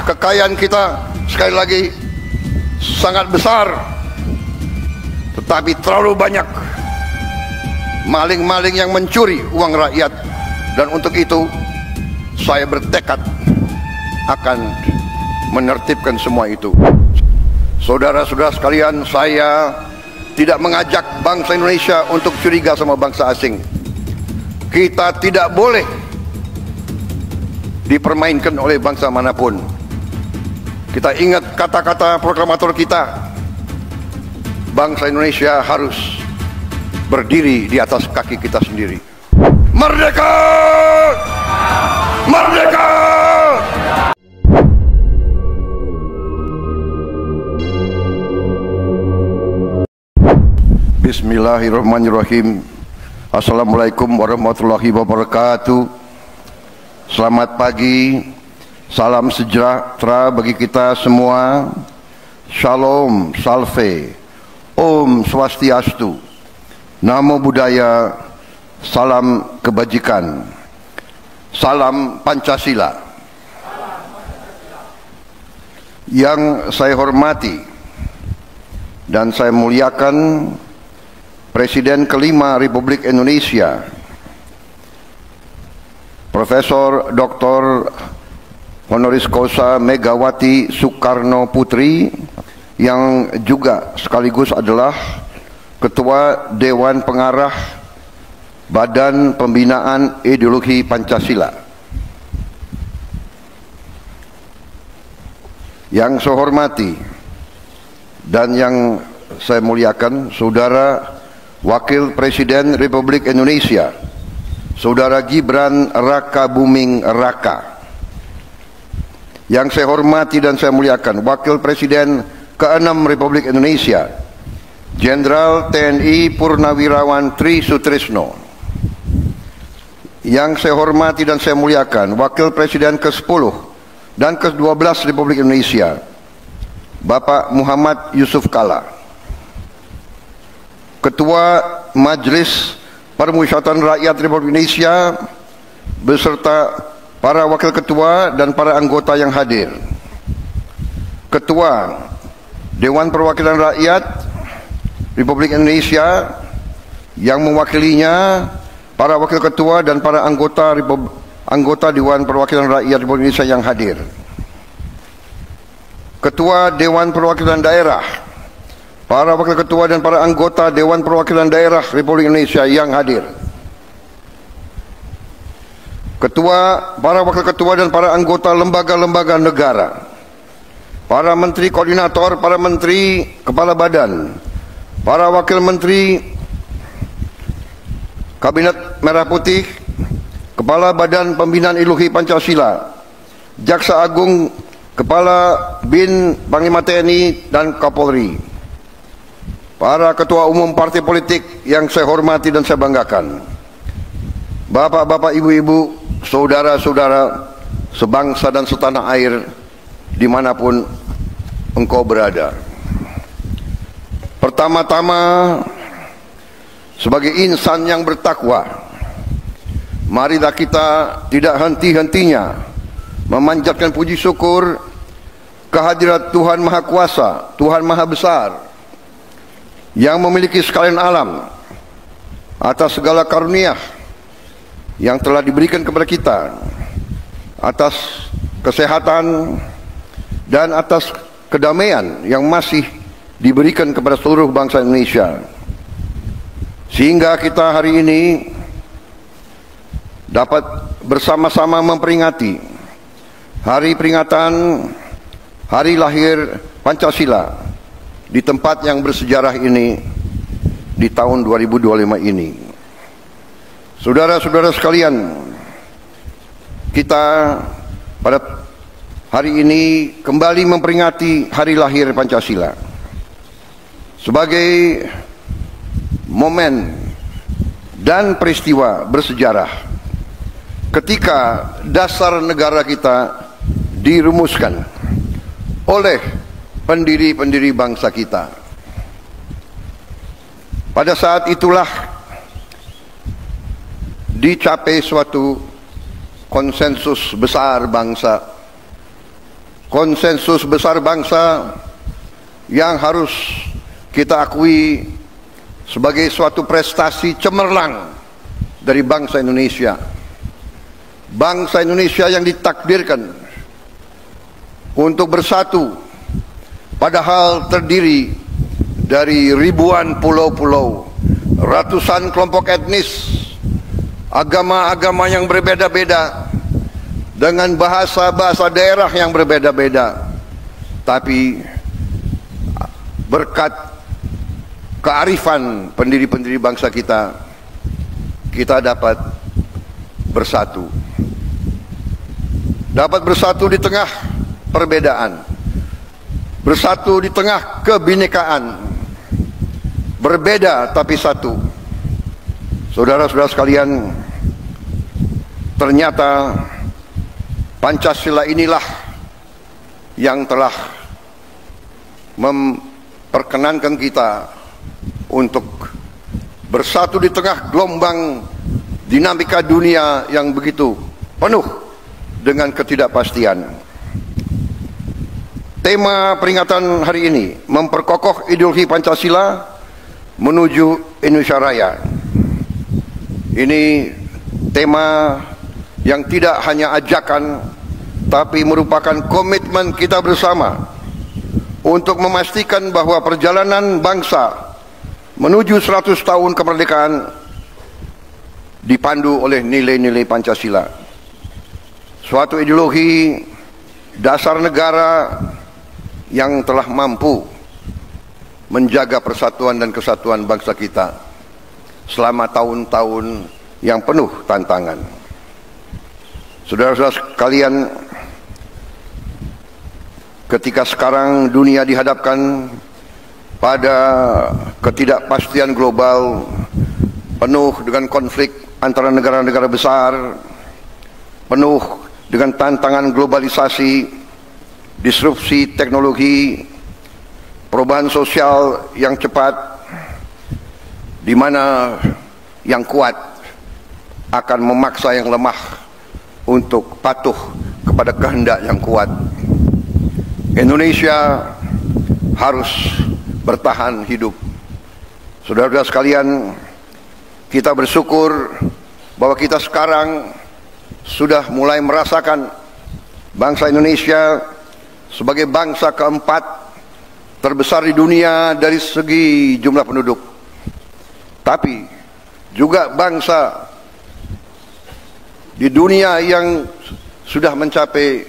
kekayaan kita sekali lagi sangat besar, tetapi terlalu banyak maling-maling yang mencuri uang rakyat. Dan untuk itu saya bertekad akan menertibkan semua itu. Saudara-saudara sekalian, saya tidak mengajak bangsa Indonesia untuk curiga sama bangsa asing. Kita tidak boleh dipermainkan oleh bangsa manapun. Kita ingat kata-kata proklamator kita, bangsa Indonesia harus berdiri di atas kaki kita sendiri. Merdeka! Merdeka! Bismillahirrahmanirrahim. Assalamualaikum warahmatullahi wabarakatuh. Selamat pagi, salam sejahtera bagi kita semua. Shalom, salve, Om Swastiastu, Namo Buddhaya, salam kebajikan, salam Pancasila. Yang saya hormati dan saya muliakan Presiden kelima Republik Indonesia, Profesor Dr. Honoris Causa Megawati Soekarno Putri, yang juga sekaligus adalah Ketua Dewan Pengarah Badan Pembinaan Ideologi Pancasila. Yang saya hormati dan yang saya muliakan Saudara Wakil Presiden Republik Indonesia, Saudara Gibran Rakabuming Raka. Yang saya hormati dan saya muliakan Wakil Presiden ke-6 Republik Indonesia, Jenderal TNI Purnawirawan Tri Sutrisno. Yang saya hormati dan saya muliakan Wakil Presiden ke-10 dan ke-12 Republik Indonesia, Bapak Muhammad Yusuf Kalla. Ketua Majelis Permusyawaratan Rakyat Republik Indonesia beserta para wakil ketua dan para anggota yang hadir. Ketua Dewan Perwakilan Rakyat Republik Indonesia yang mewakilinya, para wakil ketua dan para anggota Dewan Perwakilan Rakyat Republik Indonesia yang hadir. Ketua Dewan Perwakilan Daerah, para wakil ketua dan para anggota Dewan Perwakilan Daerah Republik Indonesia yang hadir. Para wakil ketua dan para anggota lembaga-lembaga negara, para menteri koordinator, para menteri kepala badan, para wakil menteri Kabinet Merah Putih, Kepala Badan Pembinaan Ideologi Pancasila, Jaksa Agung, Kepala BIN Panglima TNI dan Kapolri, para ketua umum partai politik yang saya hormati dan saya banggakan, bapak-bapak, ibu-ibu, saudara-saudara sebangsa dan setanah air dimanapun engkau berada. Pertama-tama, sebagai insan yang bertakwa, marilah kita tidak henti-hentinya memanjatkan puji syukur kehadirat Tuhan Maha Kuasa, Tuhan Maha Besar, yang memiliki sekalian alam, atas segala karunia yang telah diberikan kepada kita, atas kesehatan dan atas kedamaian yang masih diberikan kepada seluruh bangsa Indonesia, sehingga kita hari ini dapat bersama-sama memperingati hari peringatan hari lahir Pancasila di tempat yang bersejarah ini di tahun 2025 ini. Saudara-saudara sekalian, kita pada hari ini kembali memperingati hari lahir Pancasila sebagai momen dan peristiwa bersejarah ketika dasar negara kita dirumuskan oleh pendiri-pendiri bangsa kita. Pada saat itulah dicapai suatu konsensus besar bangsa konsensus besar bangsa yang harus kita akui sebagai suatu prestasi cemerlang dari bangsa Indonesia. Bangsa Indonesia yang ditakdirkan untuk bersatu, padahal terdiri dari ribuan pulau-pulau, ratusan kelompok etnis, agama-agama yang berbeda-beda, dengan bahasa-bahasa daerah yang berbeda-beda. Tapi berkat kearifan pendiri-pendiri bangsa kita, kita dapat bersatu. Dapat bersatu di tengah perbedaan, bersatu di tengah kebinekaan, berbeda tapi satu. Saudara-saudara sekalian, ternyata Pancasila inilah yang telah memperkenankan kita untuk bersatu di tengah gelombang dinamika dunia yang begitu penuh dengan ketidakpastian. Tema peringatan hari ini memperkokoh ideologi Pancasila menuju Indonesia Raya. Ini tema yang tidak hanya ajakan, tapi merupakan komitmen kita bersama untuk memastikan bahwa perjalanan bangsa menuju 100 tahun kemerdekaan dipandu oleh nilai-nilai Pancasila. Suatu ideologi dasar negara yang telah mampu menjaga persatuan dan kesatuan bangsa kita selama tahun-tahun yang penuh tantangan. Saudara-saudara sekalian, ketika sekarang dunia dihadapkan pada ketidakpastian global penuh dengan konflik antara negara-negara besar, penuh dengan tantangan globalisasi, disrupsi teknologi, perubahan sosial yang cepat, di mana yang kuat akan memaksa yang lemah untuk patuh kepada kehendak yang kuat. Indonesia harus bertahan hidup. Saudara-saudara sekalian, kita bersyukur bahwa kita sekarang sudah mulai merasakan bangsa Indonesia sebagai bangsa keempat terbesar di dunia dari segi jumlah penduduk, tapi juga bangsa di dunia yang sudah mencapai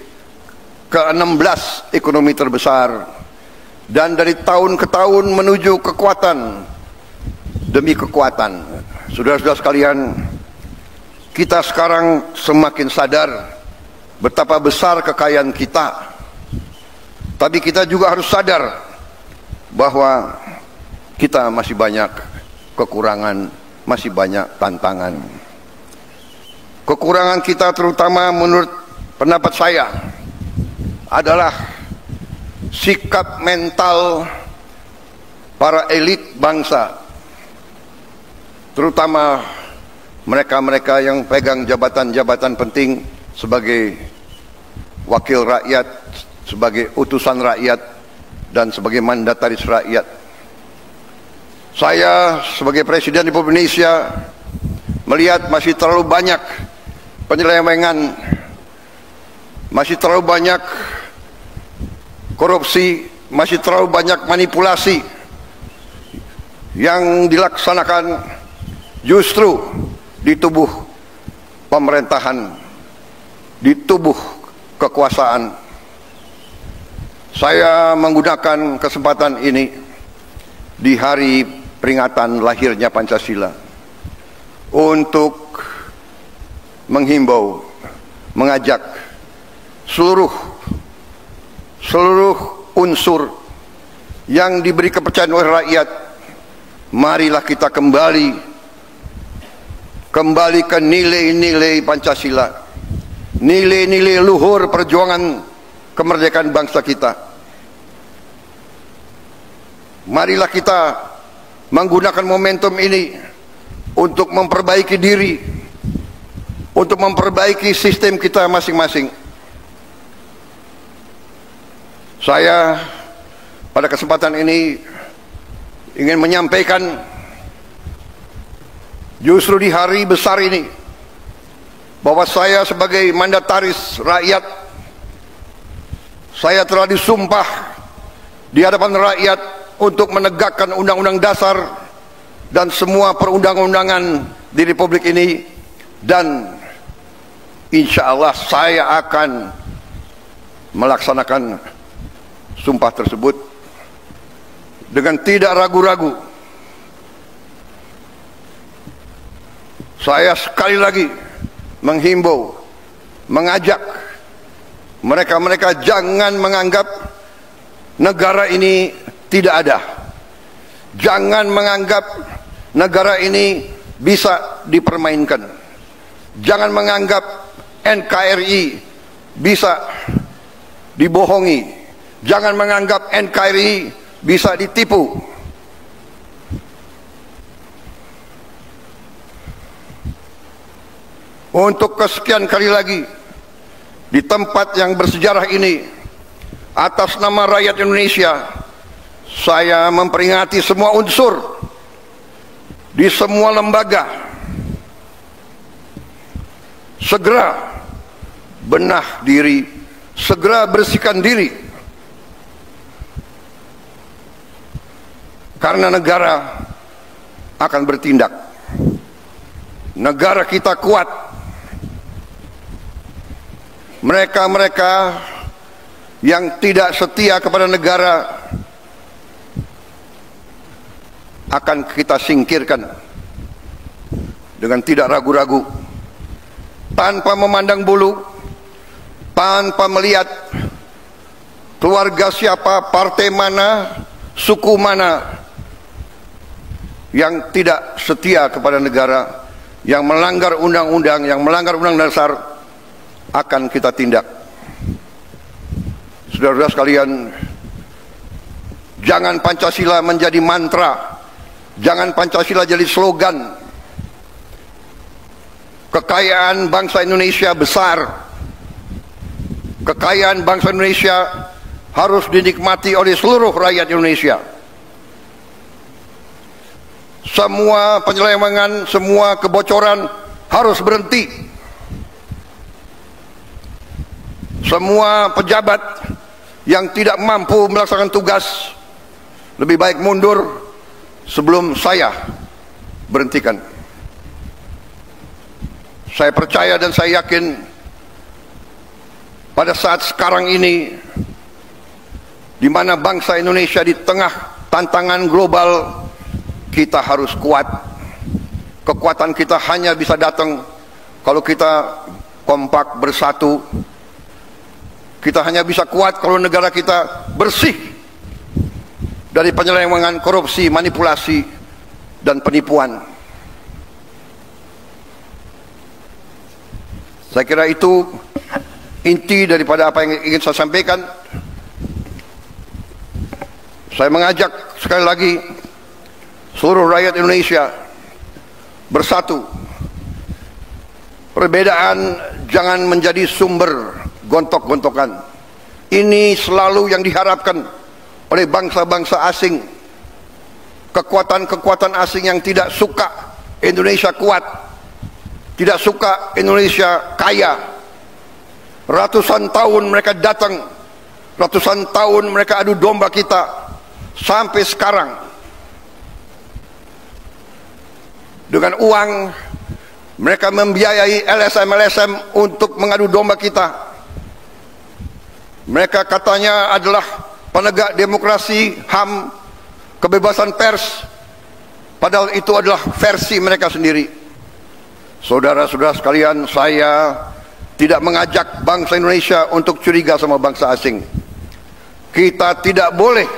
ke-16 ekonomi terbesar, dan dari tahun ke tahun menuju kekuatan demi kekuatan. Saudara-saudara sekalian, kita sekarang semakin sadar betapa besar kekayaan kita, tapi kita juga harus sadar bahwa kita masih banyak kekurangan, masih banyak tantangan. Kekurangan kita terutama menurut pendapat saya adalah sikap mental para elit bangsa, terutama mereka-mereka yang pegang jabatan-jabatan penting sebagai wakil rakyat, sebagai utusan rakyat, dan sebagai mandataris rakyat. Saya sebagai Presiden Republik Indonesia melihat masih terlalu banyak penyelewengan, masih terlalu banyak korupsi, masih terlalu banyak manipulasi yang dilaksanakan justru di tubuh pemerintahan, di tubuh kekuasaan. Saya menggunakan kesempatan ini di hari peringatan lahirnya Pancasila untuk menghimbau, mengajak seluruh unsur yang diberi kepercayaan oleh rakyat, marilah kita kembali ke nilai-nilai Pancasila, nilai-nilai luhur perjuangan kemerdekaan bangsa kita. Marilah kita menggunakan momentum ini untuk memperbaiki diri, untuk memperbaiki sistem kita masing-masing. Saya pada kesempatan ini ingin menyampaikan justru di hari besar ini bahwa saya sebagai mandataris rakyat, saya telah disumpah di hadapan rakyat untuk menegakkan Undang-Undang Dasar dan semua perundang-undangan di Republik ini, dan insya Allah saya akan melaksanakan sumpah tersebut dengan tidak ragu-ragu. Saya sekali lagi menghimbau, mengajak mereka-mereka jangan menganggap negara ini tidak ada. Jangan menganggap negara ini bisa dipermainkan. Jangan menganggap NKRI bisa dibohongi. Jangan menganggap NKRI bisa ditipu. Untuk kesekian kali lagi, di tempat yang bersejarah ini, atas nama rakyat Indonesia, saya memperingati semua unsur di semua lembaga segera benah diri, segera bersihkan diri, karena negara akan bertindak. Negara kita kuat. Mereka-mereka yang tidak setia kepada negara akan kita singkirkan dengan tidak ragu-ragu, tanpa memandang bulu, tanpa melihat keluarga siapa, partai mana, suku mana yang tidak setia kepada negara, yang melanggar undang-undang, yang melanggar undang dasar, akan kita tindak. Saudara-saudara sekalian, jangan Pancasila menjadi mantra, jangan Pancasila jadi slogan. Kekayaan bangsa Indonesia besar, kekayaan bangsa Indonesia harus dinikmati oleh seluruh rakyat Indonesia. Semua penyelewengan, semua kebocoran harus berhenti. Semua pejabat yang tidak mampu melaksanakan tugas lebih baik mundur sebelum saya berhentikan. Saya percaya dan saya yakin pada saat sekarang ini, di mana bangsa Indonesia di tengah tantangan global, kita harus kuat. Kekuatan kita hanya bisa datang kalau kita kompak bersatu. Kita hanya bisa kuat kalau negara kita bersih dari penyelewengan, korupsi, manipulasi, dan penipuan. Saya kira itu inti daripada apa yang ingin saya sampaikan. Saya mengajak sekali lagi seluruh rakyat Indonesia bersatu. Perbedaan jangan menjadi sumber gontok-gontokan. Ini selalu yang diharapkan oleh bangsa-bangsa asing. Kekuatan-kekuatan asing yang tidak suka Indonesia kuat, tidak suka Indonesia kaya. Ratusan tahun mereka datang, ratusan tahun mereka adu domba kita, sampai sekarang dengan uang mereka membiayai LSM-LSM untuk mengadu domba kita. Mereka katanya adalah penegak demokrasi, HAM, kebebasan pers, padahal itu adalah versi mereka sendiri. Saudara-saudara sekalian, saya tidak mengajak bangsa Indonesia untuk curiga sama bangsa asing. Kita tidak boleh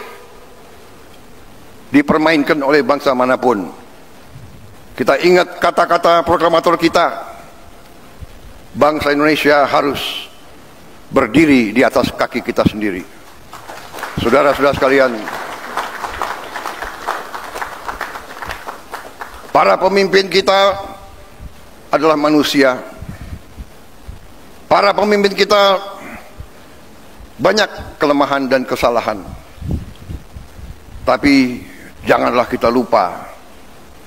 dipermainkan oleh bangsa manapun. Kita ingat kata-kata proklamator kita, bangsa Indonesia harus berdiri di atas kaki kita sendiri. Saudara-saudara sekalian, para pemimpin kita adalah manusia. Para pemimpin kita banyak kelemahan dan kesalahan. Tapi janganlah kita lupa,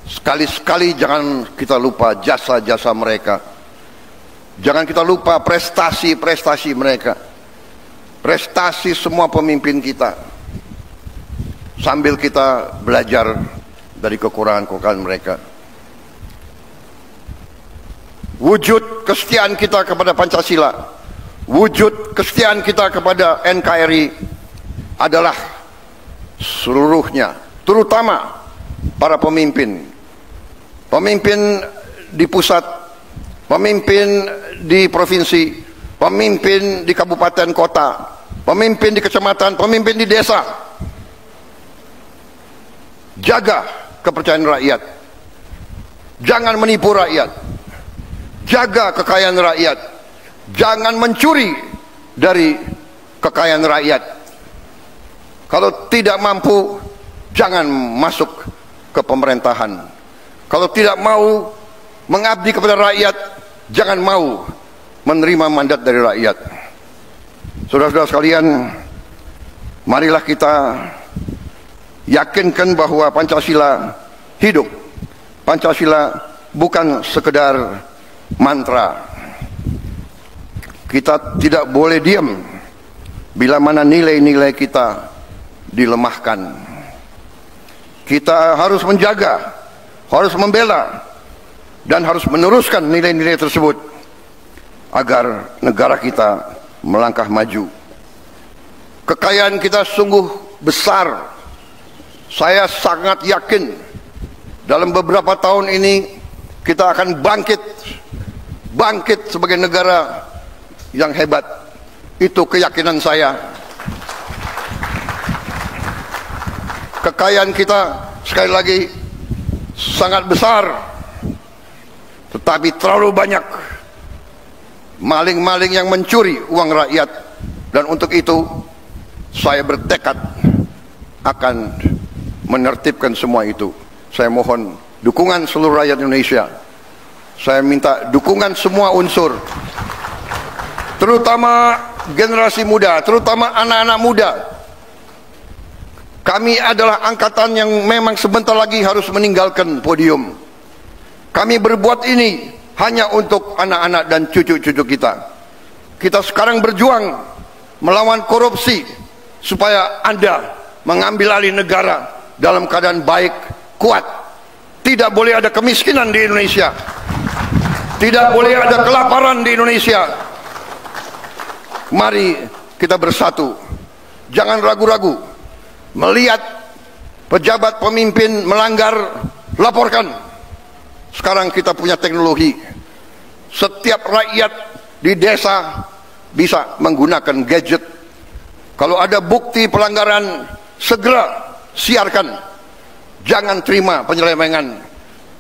sekali-sekali jangan kita lupa jasa-jasa mereka. Jangan kita lupa prestasi-prestasi mereka, prestasi semua pemimpin kita, sambil kita belajar dari kekurangan-kekurangan mereka. Wujud kesetiaan kita kepada Pancasila, wujud kesetiaan kita kepada NKRI adalah seluruhnya, terutama para pemimpin, pemimpin di pusat, pemimpin di provinsi, pemimpin di kabupaten kota, pemimpin di kecamatan, pemimpin di desa. Jaga kepercayaan rakyat, jangan menipu rakyat, jaga kekayaan rakyat, jangan mencuri dari kekayaan rakyat. Kalau tidak mampu, jangan masuk ke pemerintahan. Kalau tidak mau mengabdi kepada rakyat, jangan mau menerima mandat dari rakyat. Saudara-saudara sekalian, marilah kita yakinkan bahwa Pancasila hidup. Pancasila bukan sekedar mantra. Kita tidak boleh diam bila mana nilai-nilai kita dilemahkan. Kita harus menjaga, harus membela, dan harus meneruskan nilai-nilai tersebut agar negara kita melangkah maju. Kekayaan kita sungguh besar. Saya sangat yakin dalam beberapa tahun ini kita akan bangkit sebagai negara yang hebat. Itu keyakinan saya. Kekayaan kita sekali lagi sangat besar, tetapi terlalu banyak maling-maling yang mencuri uang rakyat. Dan untuk itu saya bertekad akan menertibkan semua itu. Saya mohon dukungan seluruh rakyat Indonesia. Saya minta dukungan semua unsur, terutama generasi muda, terutama anak-anak muda. Kami adalah angkatan yang memang sebentar lagi harus meninggalkan podium. Kami berbuat ini hanya untuk anak-anak dan cucu-cucu kita. Kita sekarang berjuang melawan korupsi supaya Anda mengambil alih negara dalam keadaan baik, kuat. Tidak boleh ada kemiskinan di Indonesia. Tidak boleh ada kelaparan di Indonesia. Mari kita bersatu. Jangan ragu-ragu. Melihat pejabat pemimpin melanggar, laporkan. Sekarang kita punya teknologi. Setiap rakyat di desa bisa menggunakan gadget. Kalau ada bukti pelanggaran, segera siarkan. Jangan terima penyelewengan.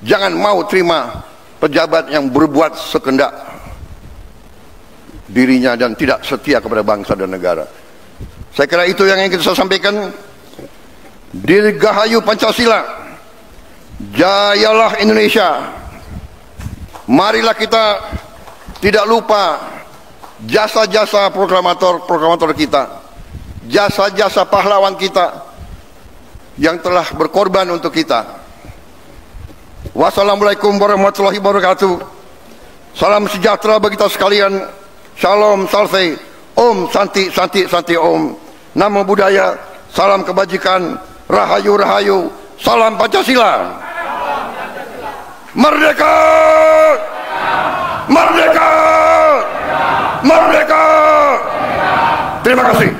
Jangan mau terima pejabat yang berbuat sekendak dirinya dan tidak setia kepada bangsa dan negara. Saya kira itu yang ingin saya sampaikan. Dirgahayu Pancasila, jayalah Indonesia. Marilah kita tidak lupa jasa-jasa proklamator kita, jasa-jasa pahlawan kita yang telah berkorban untuk kita. Wassalamualaikum warahmatullahi wabarakatuh. Salam sejahtera bagi kita sekalian. Shalom, salve, om, santi, santi, santi, om. Namo Buddhaya, salam kebajikan. Rahayu, rahayu, salam Pancasila. Merdeka! Merdeka! Merdeka! Terima kasih.